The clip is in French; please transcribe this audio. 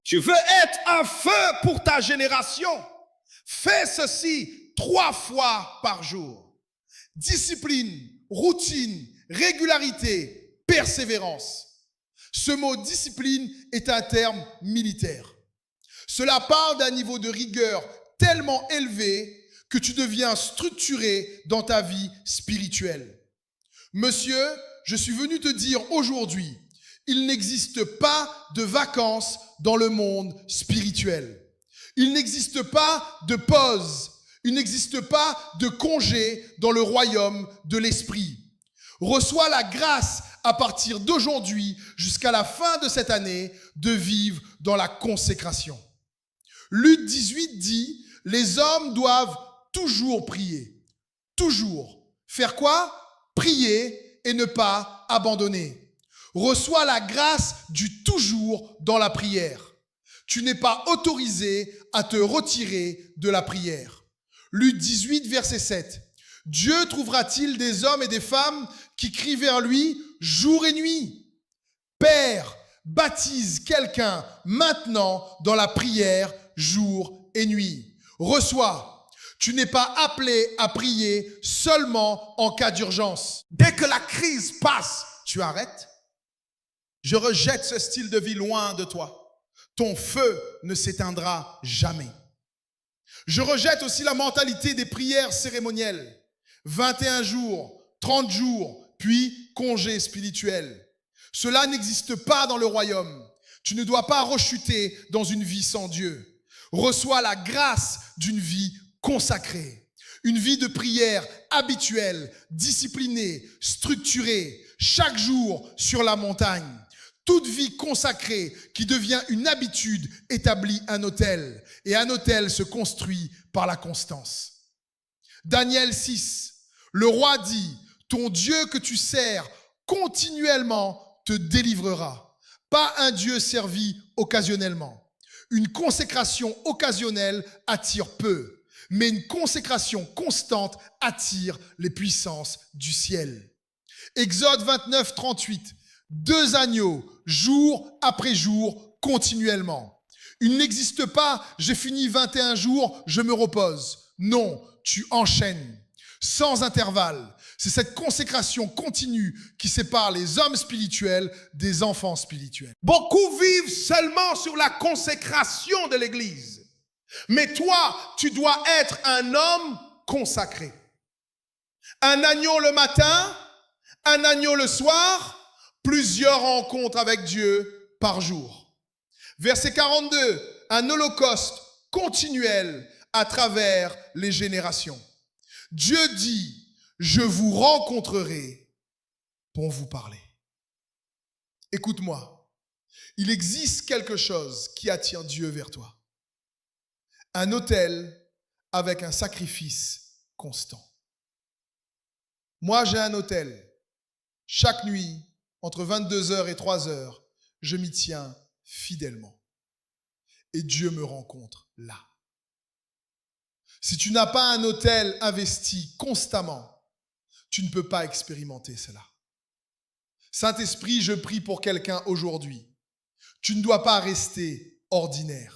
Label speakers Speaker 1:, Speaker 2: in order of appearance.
Speaker 1: Tu veux être un feu pour ta génération? Fais ceci 3 fois par jour. Discipline, routine, régularité, persévérance. Ce mot discipline est un terme militaire. Cela part d'un niveau de rigueur tellement élevé que tu deviens structuré dans ta vie spirituelle. Monsieur, je suis venu te dire aujourd'hui, il n'existe pas de vacances dans le monde spirituel. Il n'existe pas de pause. Il n'existe pas de congé dans le royaume de l'esprit. Reçois la grâce à partir d'aujourd'hui jusqu'à la fin de cette année de vivre dans la consécration. Luc 18 dit, les hommes doivent toujours prier. Toujours. Faire quoi? Prier et ne pas abandonner. Reçois la grâce du toujours dans la prière. Tu n'es pas autorisé à te retirer de la prière. Luc 18, verset 7. Dieu trouvera-t-il des hommes et des femmes qui crient vers lui jour et nuit? Père, baptise quelqu'un maintenant dans la prière jour et nuit. Reçois. Tu n'es pas appelé à prier seulement en cas d'urgence. Dès que la crise passe, tu arrêtes. Je rejette ce style de vie loin de toi. Ton feu ne s'éteindra jamais. Je rejette aussi la mentalité des prières cérémonielles. 21 jours, 30 jours, puis congé spirituel. Cela n'existe pas dans le royaume. Tu ne dois pas rechuter dans une vie sans Dieu. Reçois la grâce d'une vie consacrée. Une vie de prière habituelle, disciplinée, structurée, chaque jour sur la montagne. Toute vie consacrée qui devient une habitude établit un autel. Et un autel se construit par la constance. Daniel 6, le roi dit, ton Dieu que tu sers continuellement te délivrera. Pas un Dieu servi occasionnellement. Une consécration occasionnelle attire peu, mais une consécration constante attire les puissances du ciel. Exode 29, 38. 2 agneaux, jour après jour, continuellement. Il n'existe pas, j'ai fini 21 jours, je me repose. Non, tu enchaînes, sans intervalle. C'est cette consécration continue qui sépare les hommes spirituels des enfants spirituels. Beaucoup vivent seulement sur la consécration de l'Église. Mais toi, tu dois être un homme consacré. Un agneau le matin, un agneau le soir, plusieurs rencontres avec Dieu par jour. Verset 42, un holocauste continuel à travers les générations. Dieu dit, je vous rencontrerai pour vous parler. Écoute-moi, il existe quelque chose qui attire Dieu vers toi. Un autel avec un sacrifice constant. Moi, j'ai un autel. Chaque nuit, entre 22h et 3h, je m'y tiens fidèlement. Et Dieu me rencontre là. Si tu n'as pas un autel investi constamment, tu ne peux pas expérimenter cela. Saint-Esprit, je prie pour quelqu'un aujourd'hui. Tu ne dois pas rester ordinaire.